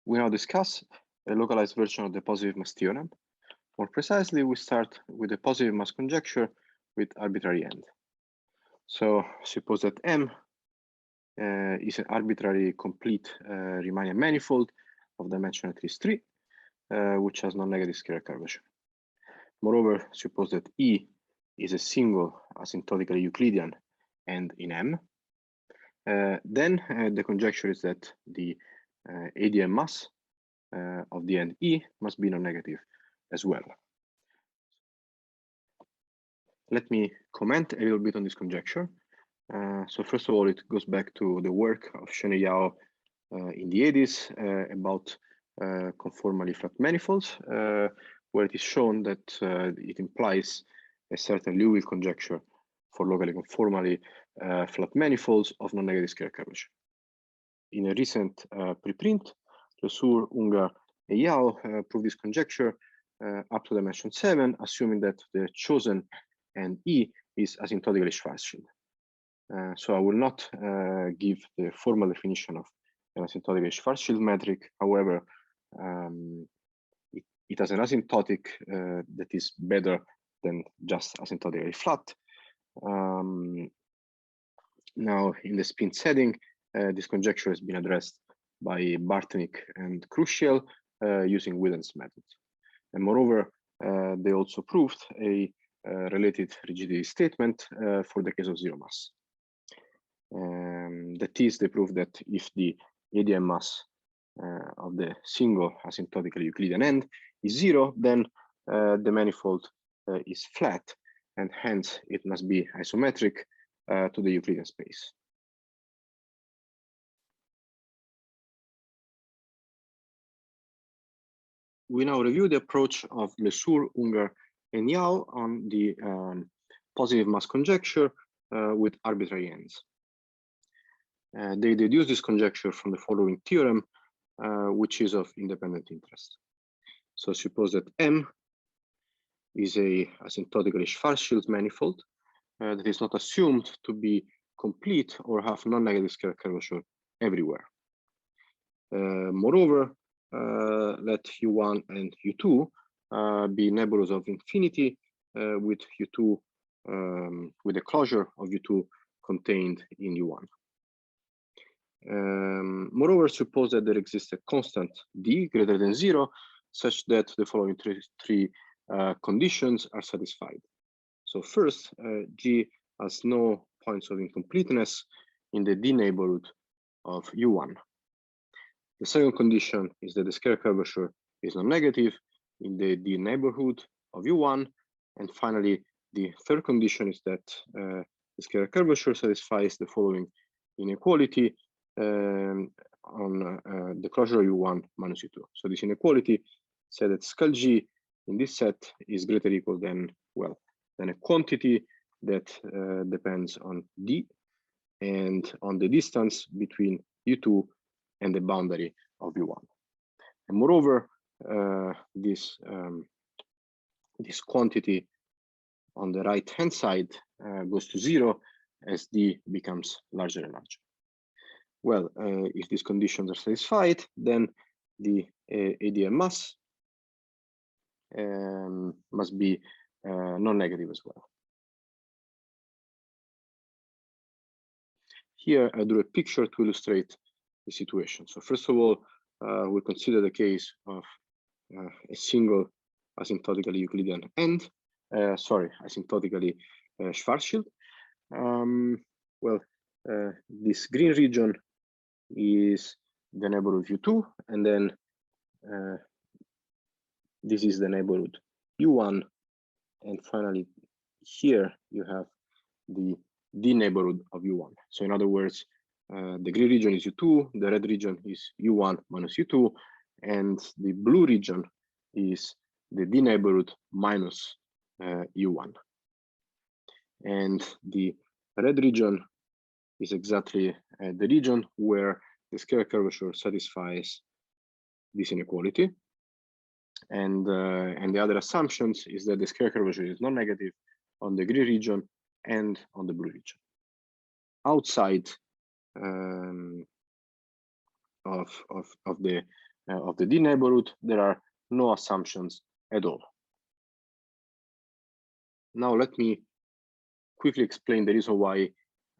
we now discuss a localized version of the positive mass theorem. More precisely, we start with the positive mass conjecture with arbitrary end. So suppose that M is an arbitrary complete Riemannian manifold of dimension at least 3, which has non-negative scalar curvature. Moreover, suppose that E is a single asymptotically Euclidean end in M. Then the conjecture is that the ADM mass of the end E must be non-negative as well. Let me comment a little bit on this conjecture. So first of all, it goes back to the work of Shen and Yao in the 80s about conformally flat manifolds, where it is shown that it implies a certain Liouville conjecture for locally conformally flat manifolds of non-negative scalar curvature. In a recent preprint, Lesueur, Ungar, and Yao proved this conjecture up to dimension 7, assuming that the chosen and E is asymptotically Schwarzschild. So I will not give the formal definition of an asymptotically Schwarzschild metric. However, it has an asymptotic that is better than just asymptotically flat. Now, in the spin setting, this conjecture has been addressed by Bartnik and Krushel using Wheelen's method. And moreover, they also proved a related rigidity statement for the case of zero mass. That is, they proved that if the ADM mass of the single asymptotically Euclidean end is 0, then the manifold is flat, and hence it must be isometric to the Euclidean space. We now review the approach of Lesueur, Ungar, and Yao on the positive mass conjecture with arbitrary ends. They deduce this conjecture from the following theorem, which is of independent interest. So suppose that M is a asymptotically Schwarzschild manifold that is not assumed to be complete or have non-negative scalar curvature everywhere. Moreover, let U1 and U2 be nebulous of infinity with U2 with the closure of U2 contained in U1. Moreover, suppose that there exists a constant D greater than 0, such that the following three conditions are satisfied. So first, G has no points of incompleteness in the D neighborhood of U1. The second condition is that the scalar curvature is non-negative in the D neighborhood of U1. And finally, the third condition is that the scalar curvature satisfies the following inequality on the closure of U1 minus U2. So this inequality said that skull G in this set is greater or equal than, well, than a quantity that depends on D and on the distance between U2 and the boundary of U1. And moreover, this quantity on the right-hand side goes to 0 as D becomes larger and larger. Well, if these conditions are satisfied, then the ADM mass must be non-negative as well. Here, I drew a picture to illustrate the situation. So first of all, we consider the case of a single asymptotically Euclidean end, asymptotically Schwarzschild. Well, this green region is the neighborhood U2, and then this is the neighborhood U1, and finally here you have the D neighborhood of U1. So in other words, the green region is U2, the red region is U1 minus U2, and the blue region is the D neighborhood minus U1. And the red region is exactly the region where the scalar curvature satisfies this inequality. And the other assumptions is that the scalar curvature is non-negative on the green region and on the blue region. Outside of the of the D neighborhood, there are no assumptions at all. Now let me quickly explain the reason why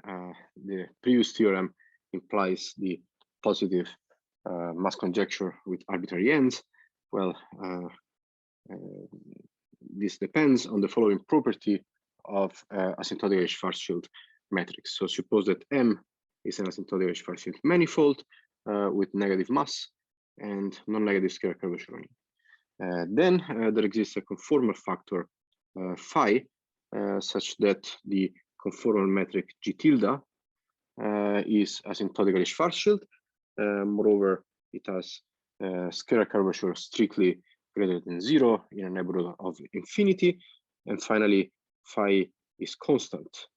the previous theorem implies the positive mass conjecture with arbitrary ends. Well, this depends on the following property of asymptotically Schwarzschild matrix. So suppose that M is an asymptotically Schwarzschild manifold with negative mass and non-negative scalar curvature only. Then there exists a conformal factor phi such that the conformal metric G tilde is asymptotically Schwarzschild. Moreover, it has scalar curvature strictly greater than 0 in a neighborhood of infinity. And finally, phi is constant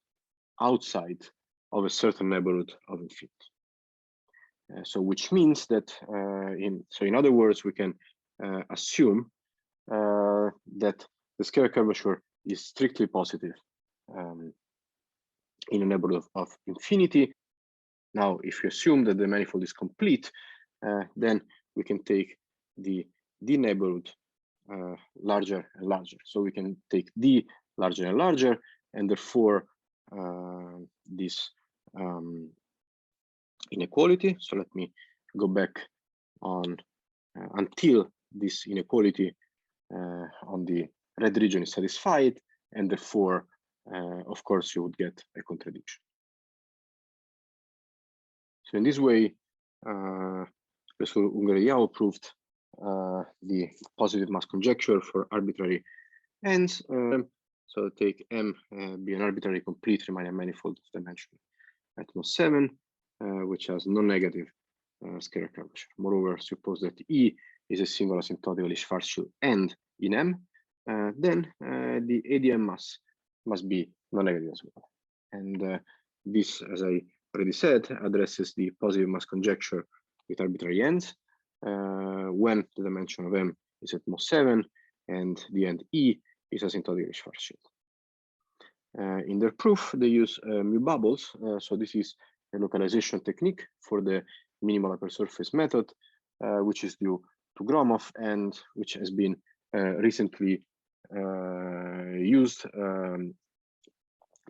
outside of a certain neighborhood of infinity. So which means that, in other words, we can assume that the scalar curvature is strictly positive in a neighborhood of infinity. Now, if you assume that the manifold is complete, then we can take the D neighborhood larger and larger. So we can take D larger and larger, and therefore this inequality. So let me go back on until this inequality on the red region is satisfied, and therefore, of course, you would get a contradiction. So in this way, Professor Ungaro-Yao proved the positive mass conjecture for arbitrary ends. So take M be an arbitrary complete Riemannian manifold of dimension at most 7, which has non-negative scalar curvature. Moreover, suppose that E is a single asymptotically Schwarzschild end in M, then the ADM mass must be non-negative as well. And this, as I already said, addresses the positive mass conjecture with arbitrary ends when the dimension of M is at most 7 and the end E is asymptotically Schwarzschild. In their proof, they use mu bubbles. So this is a localization technique for the minimal upper surface method, which is due to Gromov and which has been recently used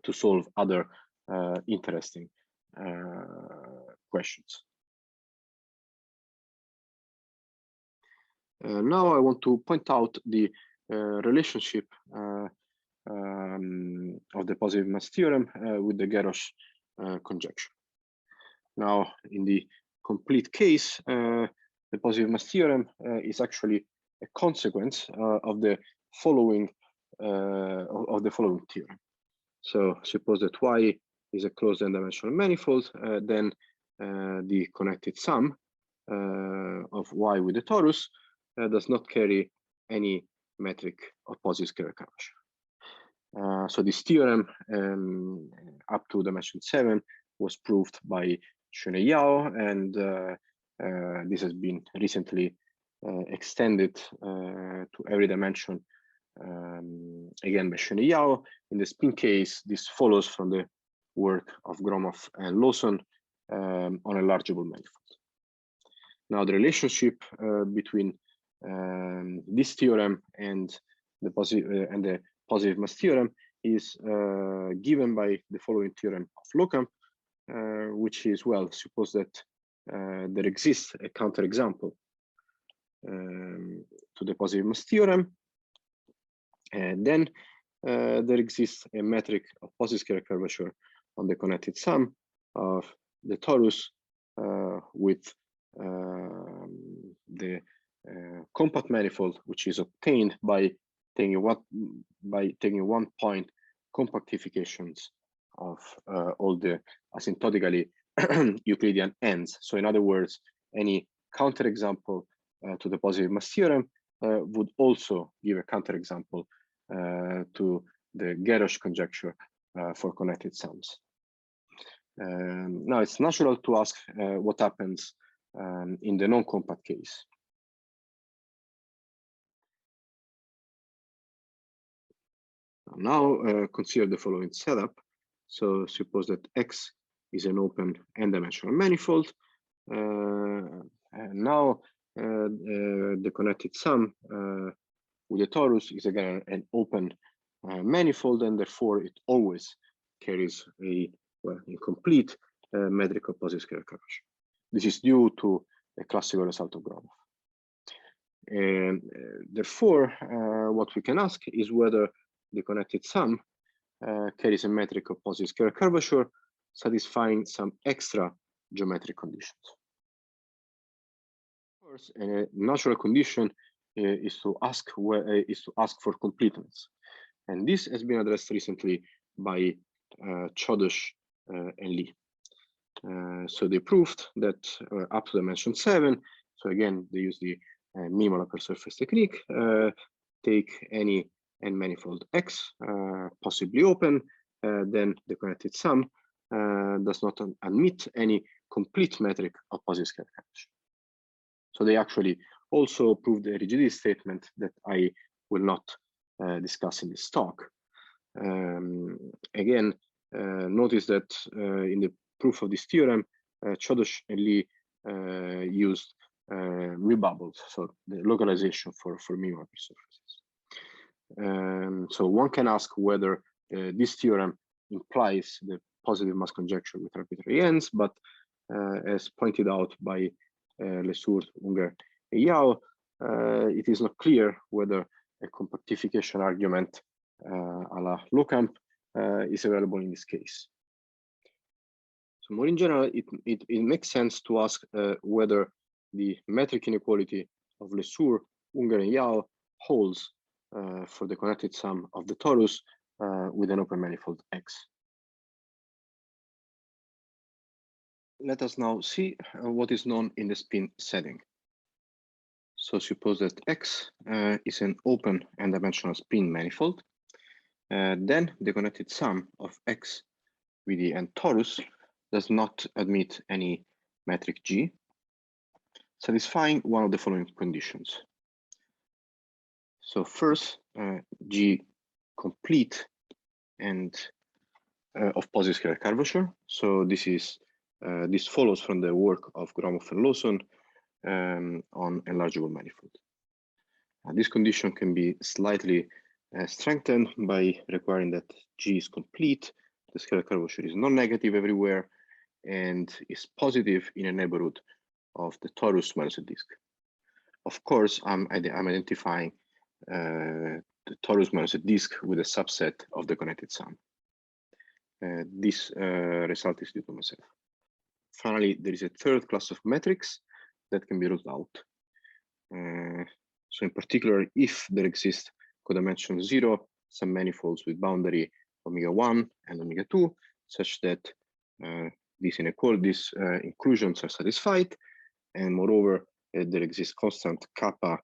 to solve other interesting questions. Now I want to point out the relationship of the positive mass theorem with the Garrosh conjecture. Now, in the complete case, the positive mass theorem is actually a consequence of the following theorem. So suppose that Y is a closed n-dimensional manifold, then the connected sum of Y with the torus does not carry any metric of positive scalar curvature. So this theorem up to dimension 7 was proved by Xuene-Yao, and this has been recently extended to every dimension again by Xuene-Yao. In the spin case, this follows from the work of Gromov and Lawson on a largeable manifold. Now, the relationship between this theorem and the positive mass theorem is given by the following theorem of Lohkamp, which is, well, suppose that there exists a counterexample to the positive mass theorem, and then there exists a metric of positive scalar curvature on the connected sum of the torus with the compact manifold, which is obtained by taking one point compactifications of all the asymptotically Euclidean ends. So in other words, any counterexample to the positive mass theorem would also give a counterexample to the Garrosh conjecture for connected sums. Now it's natural to ask what happens in the non-compact case. Now consider the following setup. So suppose that X is an open n-dimensional manifold. And now the connected sum with the torus is again an open manifold, and therefore it always carries a incomplete metric of positive scalar curvature. This is due to a classical result of Gromov. And therefore, what we can ask is whether the connected sum carries a metric of positive scalar curvature, satisfying some extra geometric conditions. Of course, a natural condition is to ask for completeness, and this has been addressed recently by Chodosh and Lee. So they proved that up to dimension 7. So again, they use the minimal upper surface technique. Take any n manifold X, possibly open, then the connected sum does not admit any complete metric of positive scalar curvature. So they actually also proved a rigidity statement that I will not discuss in this talk. Again, notice that in the proof of this theorem, Chodosh and Lee used rebubbles, so the localization for minimal upper surfaces. So one can ask whether this theorem implies the positive mass conjecture with arbitrary ends, but as pointed out by Lesourd, Unger, and Yau, it is not clear whether a compactification argument a la Lohkamp is available in this case. So more in general, it makes sense to ask whether the metric inequality of Lesourd, Unger, and Yau holds for the connected sum of the torus with an open manifold X. Let us now see what is known in the spin setting. So suppose that X is an open n-dimensional spin manifold. Then the connected sum of X with the n torus does not admit any metric G, satisfying one of the following conditions. So first, G complete and of positive scalar curvature. So this follows from the work of Gromov and Lawson on enlargeable manifold. This condition can be slightly strengthened by requiring that G is complete, the scalar curvature is non-negative everywhere, and is positive in a neighborhood of the torus minus a disk. Of course, I'm identifying the torus minus a disk with a subset of the connected sum. This result is due to myself. Finally, there is a third class of metrics that can be ruled out. So in particular, if there exists codimension 0, some manifolds with boundary omega-1 and omega-2, such that these inequalities inclusions are satisfied, and moreover, there exists constant kappa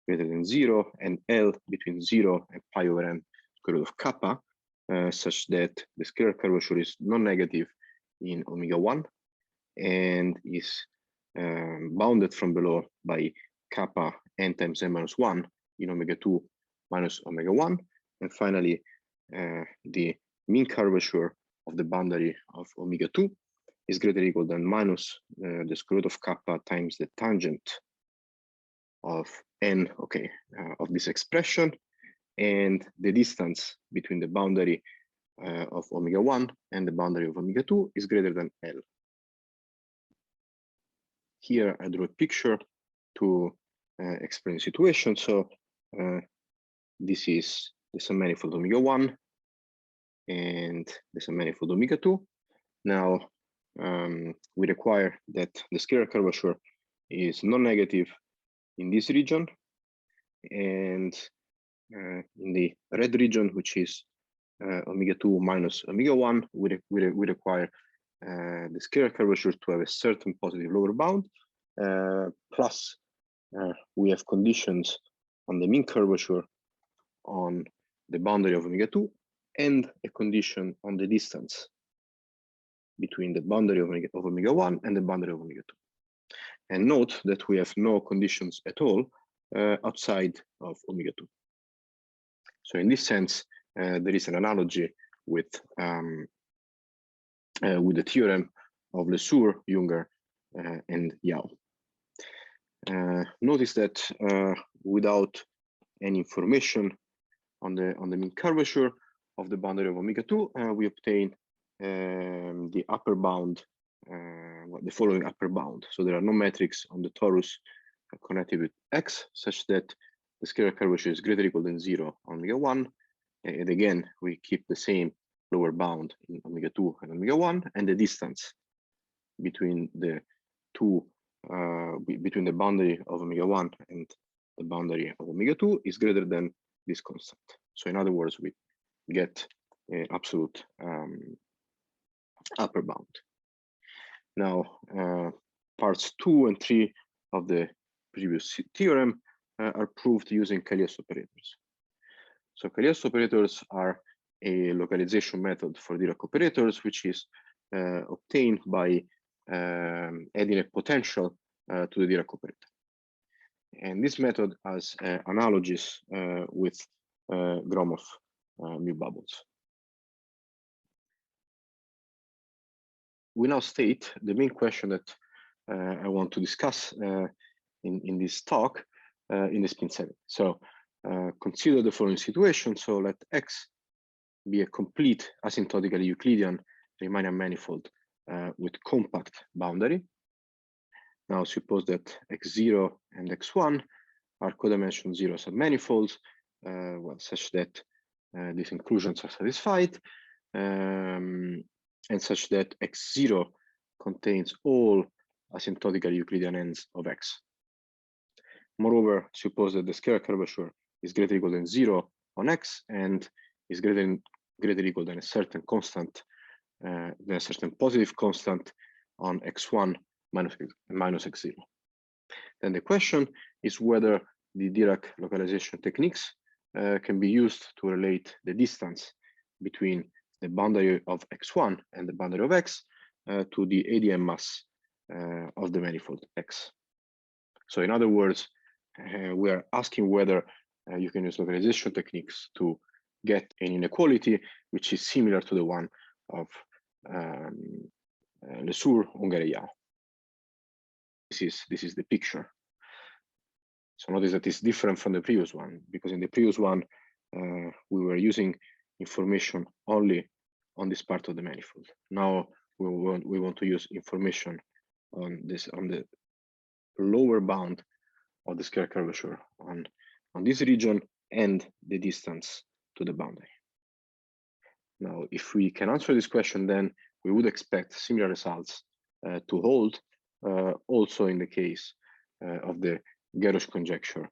greater than 0 and L between 0 and pi over n square root of kappa, such that the scalar curvature is non-negative in omega-1 and is bounded from below by kappa n times n minus 1 in omega-2 minus omega-1. And finally, the mean curvature of the boundary of omega-2 is greater or equal than minus the square root of kappa times the tangent of n, of this expression, and the distance between the boundary of omega-1 and the boundary of omega-2 is greater than L. Here I drew a picture to explain the situation. So this is a manifold omega-1 and there's a manifold omega-2. Now we require that the scalar curvature is non-negative in this region, and in the red region, which is omega-2 minus omega-1, we require the scalar curvature to have a certain positive lower bound, plus we have conditions on the mean curvature on the boundary of omega-2 and a condition on the distance between the boundary of omega-1 and the boundary of omega-2. And note that we have no conditions at all outside of omega-2. So in this sense, there is an analogy with the theorem of Lesourd, Unger, and Yau. Notice that without any information on the mean curvature of the boundary of omega 2, we obtain the upper bound, the following upper bound. So there are no metrics on the torus connected with x such that the scalar curvature is greater or equal than 0 on omega 1. And again, we keep the same lower bound in omega 2 and omega 1, and the distance between the two, between the boundary of omega 1 and the boundary of omega 2 is greater than this constant. So in other words, we get an absolute upper bound. Now, parts 2 and 3 of the previous theorem are proved using Cagliostro operators. So Cagliostro operators are a localization method for Dirac operators, which is obtained by adding a potential to the Dirac operator. And this method has analogies with Gromov mu bubbles. We now state the main question that I want to discuss in this talk in the spin 7. So consider the following situation. So let X be a complete asymptotically Euclidean Riemannian manifold with compact boundary. Now suppose that X0 and X1 are codimension 0 submanifolds, well, such that these inclusions are satisfied, and such that X0 contains all asymptotically Euclidean ends of X. Moreover, suppose that the scalar curvature is greater or equal than 0 on X and is greater or equal than a certain constant, than a certain positive constant on X1 minus X0. Then the question is whether the Dirac localization techniques can be used to relate the distance between the boundary of X1 and the boundary of X to the ADM mass of the manifold X. So in other words, we are asking whether you can use localization techniques to get an inequality which is similar to the one of Lesueur-Ungare-Yau. This is the picture. So notice that it's different from the previous one, because in the previous one we were using information only on this part of the manifold. Now we want to use information on the lower bound of the scalar curvature on this region and the distance to the boundary. Now, if we can answer this question, then we would expect similar results to hold also in the case of the Garrosh conjecture